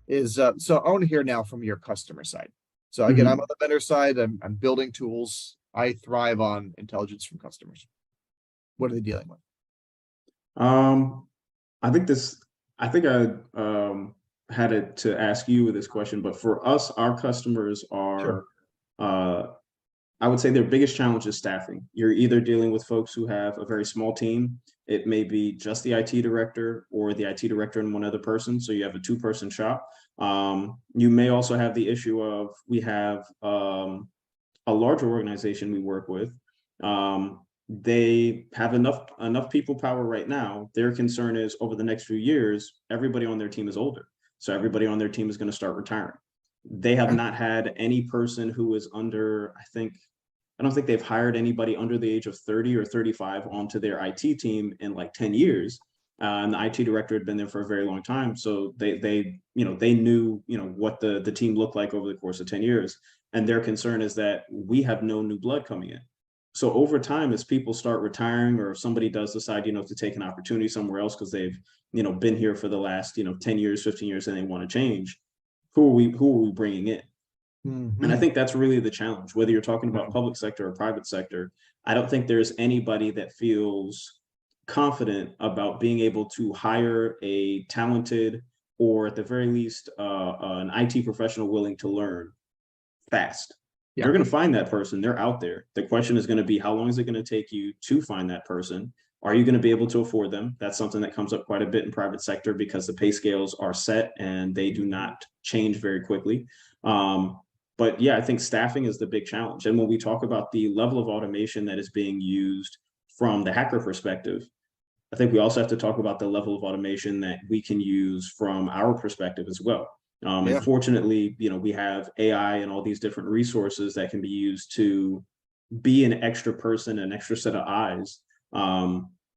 is so I want to hear now from your customer side. So again, I'm Mhm. on the vendor side. I'm building tools. I thrive on intelligence from customers. What are they dealing with? Um, I think this, I think I had it to ask you this question, but for us, our customers Sure. are, uh, I would say their biggest challenge is staffing. You're either dealing with folks who have a very small team. It may be just the IT director or the IT director and one other person. So you have a two-person shop. You may also have the issue of we have a larger organization we work with. They have enough people power right now. Their concern is over the next few years, everybody on their team is older, so everybody on their team is going to start retiring. They have Okay. not had any person who is under, I don't think they've hired anybody under the age of 30 or 35 onto their IT team in like 10 years. And the IT director had been there for a very long time. So they knew, what the team looked like over the course of 10 years. And their concern is that we have no new blood coming in. So over time, as people start retiring or if somebody does decide, to take an opportunity somewhere else because they've, been here for the last, 10 years, 15 years, and they want to change, who are we bringing in? And I Hmm. think that's really the challenge, whether you're talking about public sector or private sector. I don't think there's anybody that feels confident about being able to hire a talented or at the very least an IT professional willing to learn fast. Yeah. You're going to find that person. They're out there. The question is going to be how long is it going to take you to find that person? Are you going to be able to afford them? That's something that comes up quite a bit in private sector because the pay scales are set and they do not change very quickly. Um, but yeah, I think staffing is the big challenge. And when we talk about the level of automation that is being used from the hacker perspective, I think we also have to talk about the level of automation that we can use from our perspective as well. And Yeah. fortunately, we have AI and all these different resources that can be used to be an extra person, an extra set of eyes.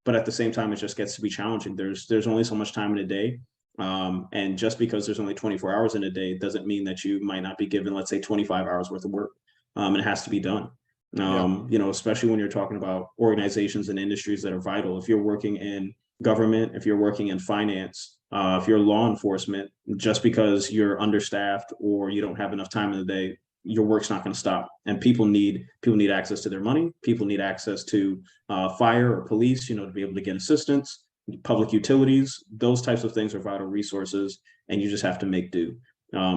But at the same time, it just gets to be challenging. There's only so much time in a day. And just because there's only 24 hours in a day doesn't mean that you might not be given, let's say, 25 hours worth of work. It has to be done. Yeah. Especially when you're talking about organizations and industries that are vital. If you're working in government, if you're working in finance, if you're law enforcement, just because you're understaffed or you don't have enough time in the day, your work's not going to stop. And people need access to their money. People need access to fire or police, to be able to get assistance. Public utilities, those types of things are vital resources, and you just have to make do.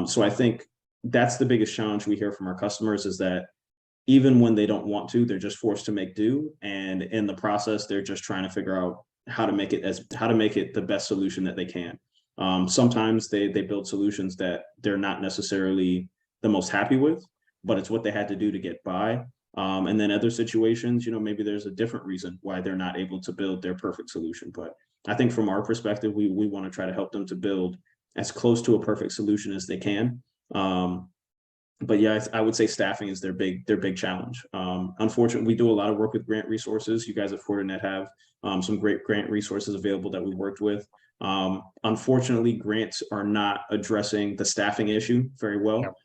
So I think that's the biggest challenge we hear from our customers is that even when they don't want to, they're just forced to make do. And in the process, they're just trying to figure out how to make it the best solution that they can. Sometimes they build solutions that they're not necessarily the most happy with, but it's what they had to do to get by. And then other situations, maybe there's a different reason why they're not able to build their perfect solution. But I think from our perspective, we want to try to help them to build as close to a perfect solution as they can. Um, but yeah, I would say staffing is their big challenge. Unfortunately, we do a lot of work with grant resources. You guys at Fortinet have some great grant resources available that we worked with. Unfortunately, grants are not addressing the staffing issue very Yeah. well.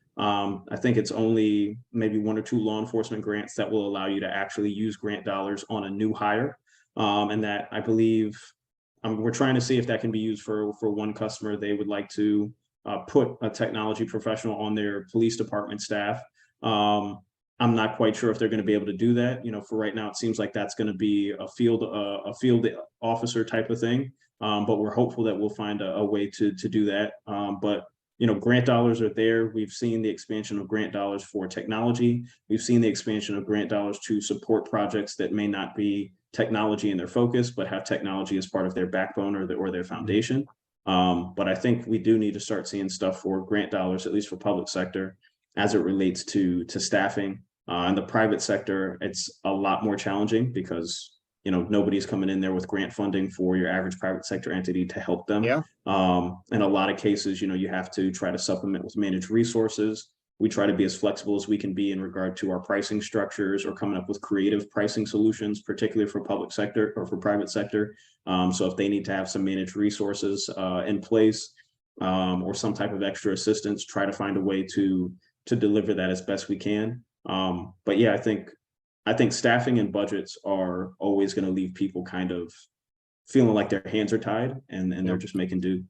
I think it's only maybe one or two law enforcement grants that will allow you to actually use grant dollars on a new hire, and that I believe we're trying to see if that can be used for one customer. They would like to put a technology professional on their police department staff. I'm not quite sure if they're going to be able to do that. For right now, it seems like that's going to be a field officer type of thing. But we're hopeful that we'll find a way to do that. But grant dollars are there. We've seen the expansion of grant dollars for technology. We've seen the expansion of grant dollars to support projects that may not be technology in their focus, but have technology as part of their backbone or their Mhm. foundation. But I think we do need to start seeing stuff for grant dollars, at least for public sector, as it relates to staffing. In the private sector, it's a lot more challenging because nobody's coming in there with grant funding for your average private sector entity to help them. Yeah. In a lot of cases, you have to try to supplement with managed resources. We try to be as flexible as we can be in regard to our pricing structures or coming up with creative pricing solutions, particularly for public sector or for private sector. So if they need to have some managed resources in place or some type of extra assistance, try to find a way to deliver that as best we can. But yeah, I think staffing and budgets are always going to leave people kind of feeling like their hands are tied and they're Yeah. just making do.